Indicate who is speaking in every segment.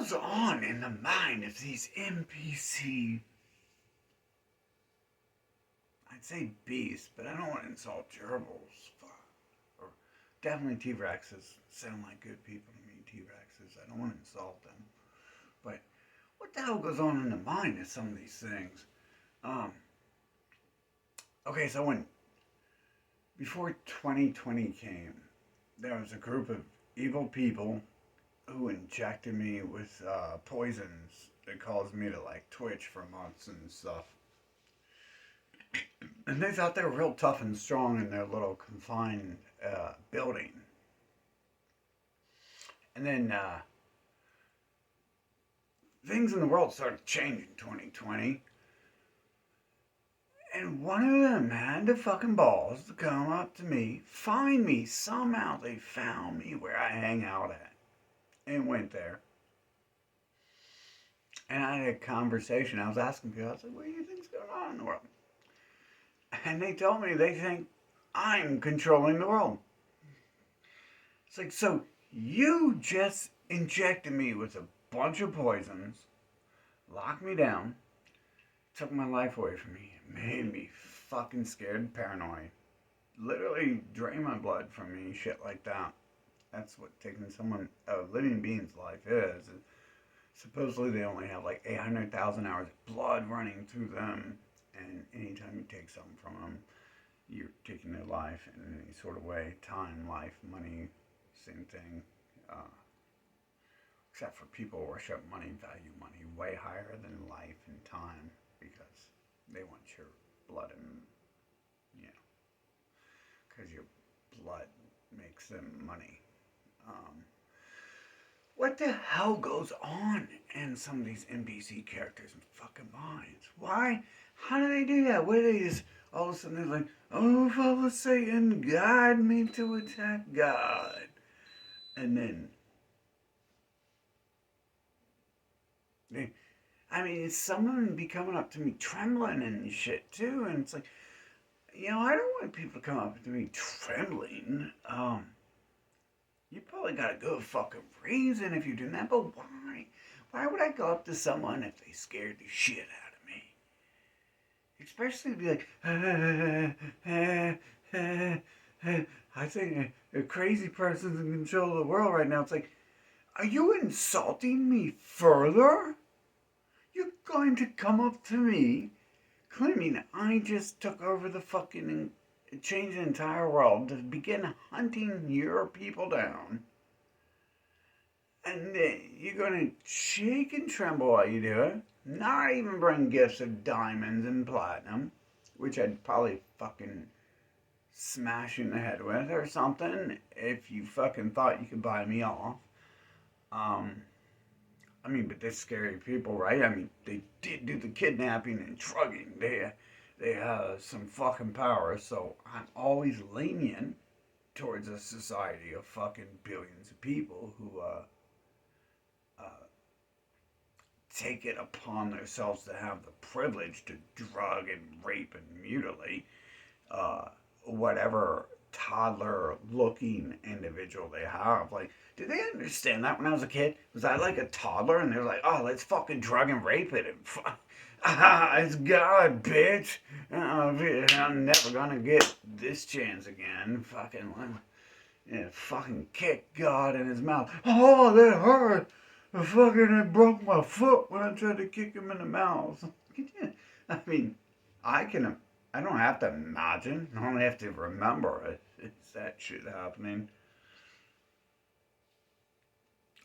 Speaker 1: goes on in the mind of these NPC, I'd say beasts, but I don't want to insult gerbils. Or definitely T-Rexes sound like good people to me, T-Rexes. I don't want to insult them. But what the hell goes on in the mind of some of these things? Um, okay, so before 2020 came, there was a group of evil people who injected me with poisons that caused me to like twitch for months and stuff. And they thought they were real tough and strong in their little confined building. And then things in the world started changing in 2020. And one of them had the fucking balls to come up to me, find me. Somehow they found me where I hang out at. And went there. And I had a conversation. I was asking people, I was like, what do you think's going on in the world? And they told me they think I'm controlling the world. It's like, so you just injected me with a bunch of poisons, locked me down, took my life away from me, made me fucking scared and paranoid. Literally drained my blood from me, shit like that. That's what taking a living being's life is. Supposedly they only have like 800,000 hours of blood running through them, and anytime you take something from them, you're taking their life in any sort of way. Time, life, money, same thing. Except for people worship money, value money way higher than life and time because they want your blood and, you know, because your blood makes them money. What the hell goes on in some of these NPC characters' fucking minds? Why? How do they do that? Where they just all of a sudden they're like, oh, follow Satan, guide me to attack God. And then, some of them be coming up to me trembling and shit too. And it's like, I don't want people to come up to me trembling. You probably got a good fucking reason if you're doing that, but why? Why would I go up to someone if they scared the shit out of me? Especially to be like, I think a crazy person's in control of the world right now. It's like, are you insulting me further? You're going to come up to me claiming I just took over the fucking change the entire world to begin hunting your people down, and then you're gonna shake and tremble while you do it, not even bring gifts of diamonds and platinum, which I'd probably fucking smash you in the head with or something if you fucking thought you could buy me off. But they're scary people, right? They did do the kidnapping and drugging. They have some fucking power, so I'm always lenient towards a society of fucking billions of people who take it upon themselves to have the privilege to drug and rape and mutilate whatever toddler-looking individual they have. Like, did they understand that when I was a kid? Was I like a toddler? And they're like, oh, let's fucking drug and rape it and it's God, bitch. I'm never gonna get this chance again. Fucking kick God in his mouth. Oh, that hurt. It broke my foot when I tried to kick him in the mouth. I can. I don't have to imagine. I only have to remember it. It's that shit happening.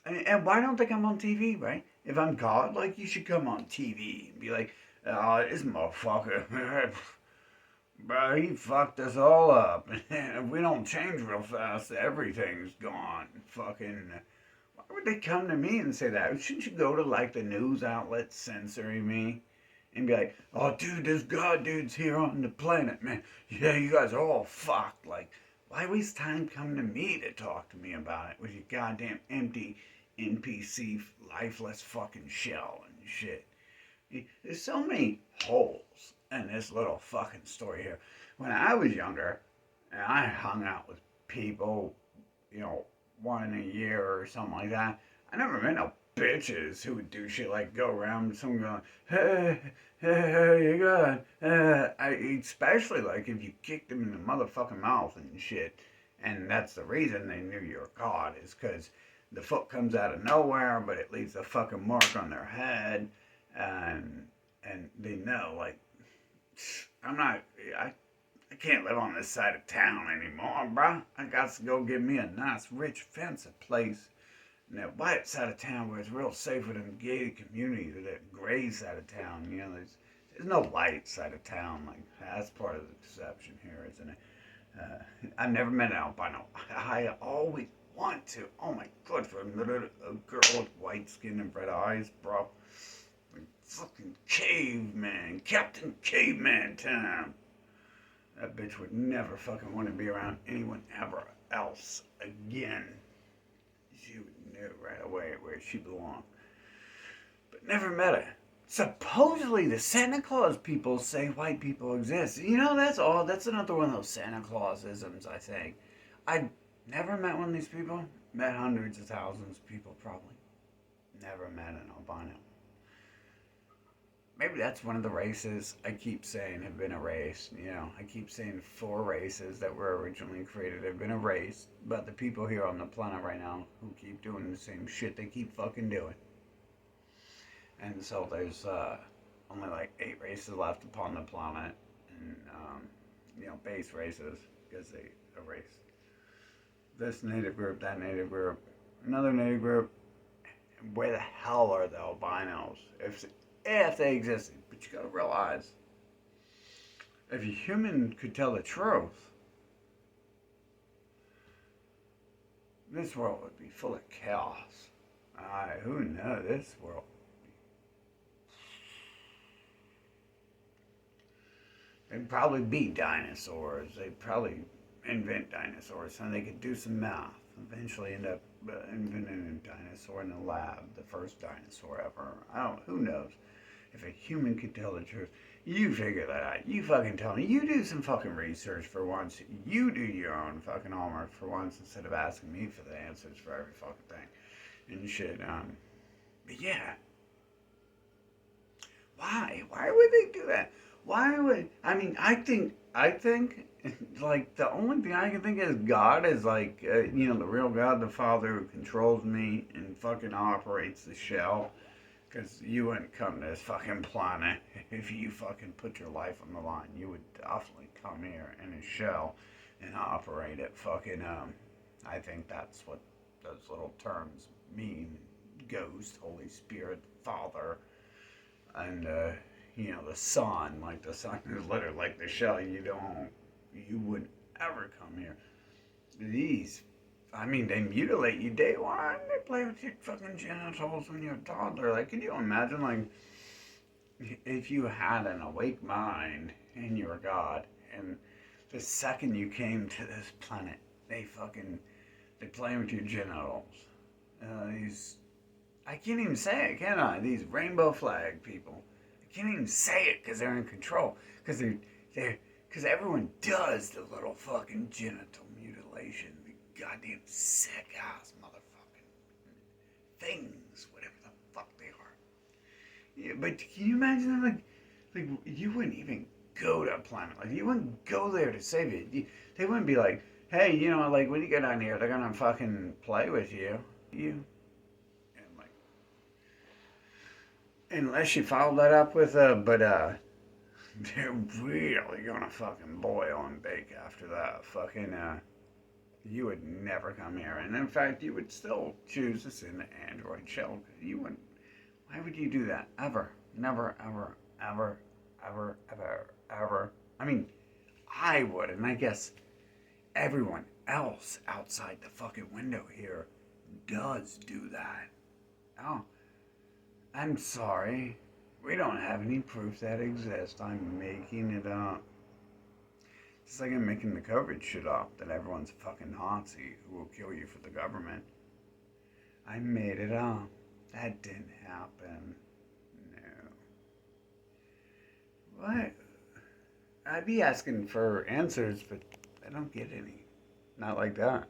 Speaker 1: And why don't they come on TV, right? If I'm God, like, you should come on TV and be like, oh, this motherfucker, bro, he fucked us all up. And if we don't change real fast, everything's gone. Fucking, why would they come to me and say that? Shouldn't you go to, like, the news outlets censoring me? And be like, oh, dude, this God dude's here on the planet, man. Yeah, you guys are all fucked. Like, why waste time coming to me to talk to me about it with your goddamn empty NPC lifeless fucking shell and shit? There's so many holes in this little fucking story here. When I was younger, and I hung out with people, one a year or something like that, I never met no bitches who would do shit like go around with someone going, hey, hey, you got, especially like if you kicked them in the motherfucking mouth and shit. And that's the reason they knew you were God, is because the foot comes out of nowhere, but it leaves a fucking mark on their head, and they know, like, I'm not, I, I can't live on this side of town anymore, bruh. I got to go get me a nice, rich, fancy place in that white side of town where it's real safe with them gated communities, or that gray side of town. You know, there's no white side of town. Like, that's part of the deception here, isn't it? I've never met an albino. I always want to. Oh my god, for a girl with white skin and red eyes, bro. Like fucking caveman, Captain Caveman time. That bitch would never fucking want to be around anyone ever else again. She would know right away where she belonged. But never met her. Supposedly the Santa Claus people say white people exist. You know, that's another one of those Santa Clausisms, I think. I never met one of these people. Met hundreds of thousands of people, probably. Never met an albino. Maybe that's one of the races I keep saying have been erased. You know, I keep saying 4 races that were originally created have been erased. But the people here on the planet right now who keep doing the same shit they keep fucking doing. And so there's only like 8 races left upon the planet, and base races, because they erased this native group, that native group, another native group. Where the hell are the albinos if they existed? But you gotta realize, if a human could tell the truth, this world would be full of chaos. Who knows? This world. They'd probably be dinosaurs. They'd probably invent dinosaurs, and they could do some math. Eventually end up inventing a dinosaur in the lab, the first dinosaur ever. Who knows? If a human could tell the truth, you figure that out. You fucking tell me. You do some fucking research for once. You do your own fucking homework for once, instead of asking me for the answers for every fucking thing and shit. But yeah. Why? Why would they do that? Why would I think like the only thing I can think is God is like the real God, the Father who controls me and fucking operates the shell. Because you wouldn't come to this fucking planet if you fucking put your life on the line. You would definitely come here in a shell and operate it. Fucking I think that's what those little terms mean: Ghost, Holy Spirit, Father, and the sun. Like the sun is literally like the shell. You wouldn't ever come here. They mutilate you day one. They play with your fucking genitals when you're a toddler. Like, can you imagine, like, if you had an awake mind and you were God, and the second you came to this planet, they play with your genitals. I can't even say it, can I? These rainbow flag people. I can't even say it because they're in control. Because everyone does the little fucking genital mutilation. Goddamn sick ass motherfucking things, whatever the fuck they are. Yeah, but can you imagine that? Like you wouldn't even go to a planet. Like you wouldn't go there to save it. They wouldn't be like, hey, like when you get down here, they're gonna fucking play with you. And like, unless you follow that up with they're really gonna fucking boil and bake after that. Fucking you would never come here. And in fact, you would still choose to sit in the Android shell. You wouldn't. Why would you do that? Ever. Never, ever, ever, ever, ever, ever. I would, and I guess everyone else outside the fucking window here does do that. Oh, I'm sorry. We don't have any proof that exists. I'm making it up. It's like I'm making the COVID shit up, that everyone's a fucking Nazi who will kill you for the government. I made it up. That didn't happen. No. What? I'd be asking for answers, but I don't get any. Not like that.